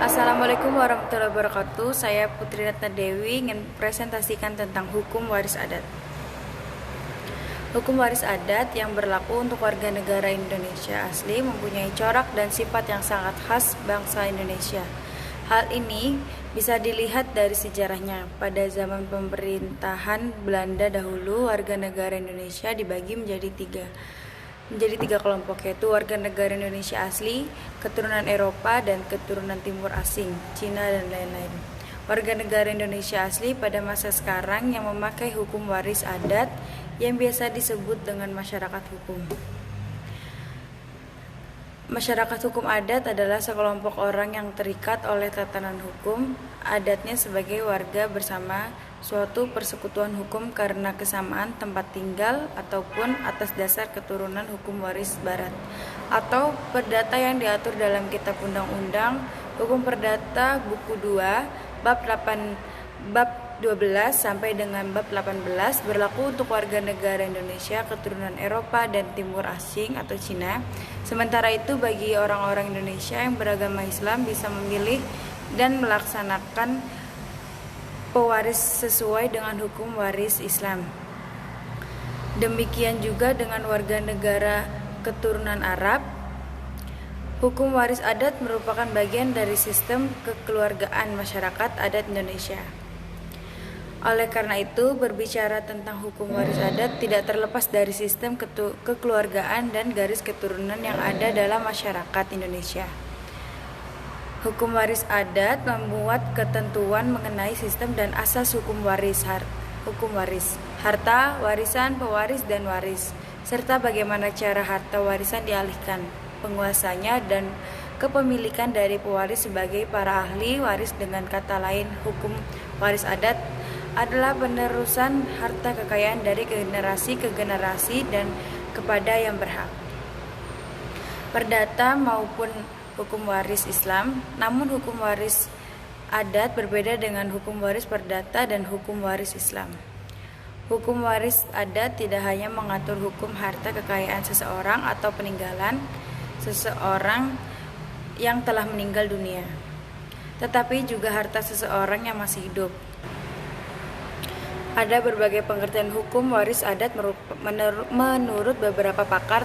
Assalamualaikum warahmatullahi wabarakatuh. Saya Putri Ratna Dewi ingin presentasikan tentang hukum waris adat. Hukum waris adat yang berlaku untuk warga negara Indonesia asli mempunyai corak dan sifat yang sangat khas bangsa Indonesia. Hal ini bisa dilihat dari sejarahnya. Pada zaman pemerintahan Belanda dahulu, warga negara Indonesia dibagi menjadi tiga kelompok, yaitu warga negara Indonesia asli, keturunan Eropa, dan keturunan timur asing, Cina, dan lain-lain. Warga negara Indonesia asli pada masa sekarang yang memakai hukum waris adat yang biasa disebut dengan masyarakat hukum. Masyarakat hukum adat adalah sekelompok orang yang terikat oleh tatanan hukum adatnya sebagai warga bersama suatu persekutuan hukum karena kesamaan tempat tinggal ataupun atas dasar keturunan hukum waris barat atau perdata yang diatur dalam Kitab Undang-Undang Hukum Perdata Buku 2 bab 12 sampai dengan bab 18 berlaku untuk warga negara Indonesia keturunan Eropa dan timur asing atau Cina. Sementara itu bagi orang-orang Indonesia yang beragama Islam bisa memilih dan melaksanakan pewaris sesuai dengan hukum waris Islam. Demikian juga dengan warga negara keturunan Arab. Hukum waris adat merupakan bagian dari sistem kekeluargaan masyarakat adat Indonesia. Oleh karena itu, berbicara tentang hukum waris adat tidak terlepas dari sistem kekeluargaan dan garis keturunan yang ada dalam masyarakat Indonesia. Hukum waris adat memuat ketentuan mengenai sistem dan asas hukum waris, harta, warisan, pewaris, dan waris, serta bagaimana cara harta warisan dialihkan, penguasanya, dan kepemilikan dari pewaris sebagai para ahli waris. Dengan kata lain, hukum waris adat adalah penerusan harta kekayaan dari generasi ke generasi dan kepada yang berhak. Perdata maupun hukum waris Islam, namun hukum waris adat berbeda dengan hukum waris perdata dan hukum waris Islam. Hukum waris adat tidak hanya mengatur hukum harta kekayaan seseorang atau peninggalan seseorang yang telah meninggal dunia, tetapi juga harta seseorang yang masih hidup. Ada berbagai pengertian hukum waris adat menurut beberapa pakar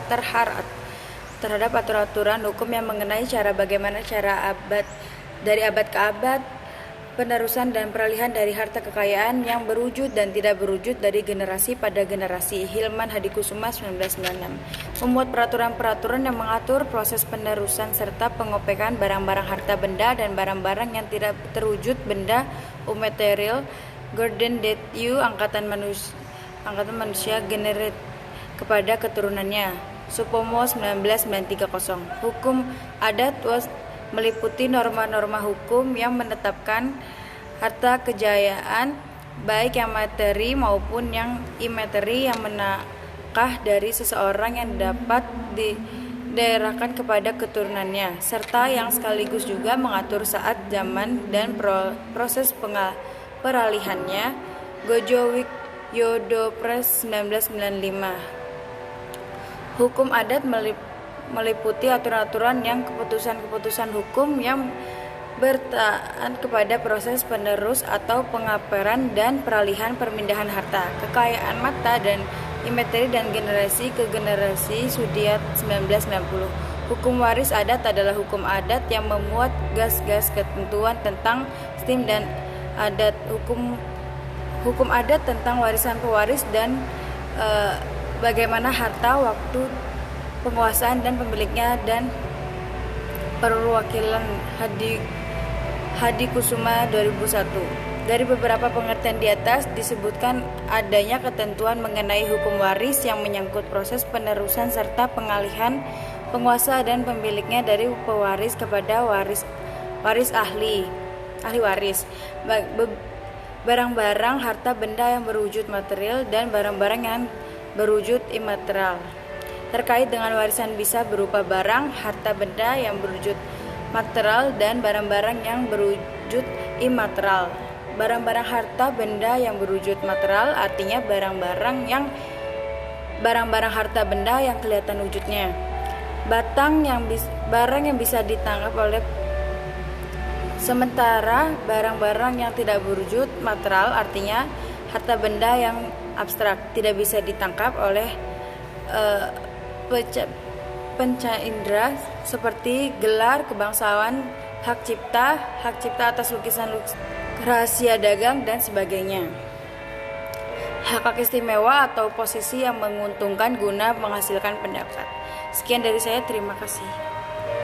terhadap aturan hukum yang mengenai bagaimana cara dari abad ke abad, penerusan dan peralihan dari harta kekayaan yang berwujud dan tidak berwujud dari generasi pada generasi. Hilman Hadikusuma 1996 membuat peraturan-peraturan yang mengatur proses penerusan serta pengopekan barang-barang harta benda dan barang-barang yang tidak terwujud benda material. Gordon D.U. Angkatan Manusia Generate kepada keturunannya. Supomo 1930. Hukum adat meliputi norma-norma hukum yang menetapkan harta kejayaan baik yang materi maupun yang imateri yang menakah dari seseorang yang dapat didaerahkan kepada keturunannya, serta yang sekaligus juga mengatur saat, zaman, dan proses peralihannya. Gojowik Yodopres 1995. Hukum adat meliputi aturan-aturan yang keputusan-keputusan hukum yang bertaat kepada proses penerus atau pengaparan dan peralihan permindahan harta, kekayaan mata dan imateri dan generasi ke generasi. Sudiat 1990. Hukum waris adat adalah hukum adat yang memuat gas-gas ketentuan tentang sistem dan adat. Hukum adat tentang warisan pewaris dan bagaimana harta, waktu penguasaan dan pemiliknya, dan perwakilan Hadikusuma 2001. Dari beberapa pengertian di atas disebutkan adanya ketentuan mengenai hukum waris yang menyangkut proses penerusan serta pengalihan penguasa dan pemiliknya dari pewaris kepada ahli waris, barang-barang harta benda yang berwujud material dan barang-barang yang berwujud imaterial. Terkait dengan warisan bisa berupa barang, harta benda yang berwujud material dan barang-barang yang berwujud imaterial. Barang-barang harta benda yang berwujud material artinya barang-barang harta benda yang kelihatan wujudnya. Barang yang bisa ditangkap oleh Sementara barang-barang yang tidak berwujud material, artinya harta benda yang abstrak, tidak bisa ditangkap oleh penca indera seperti gelar kebangsaan, hak cipta atas lukisan rahasia dagang dan sebagainya. Hak istimewa atau posisi yang menguntungkan guna menghasilkan pendapat. Sekian dari saya, terima kasih.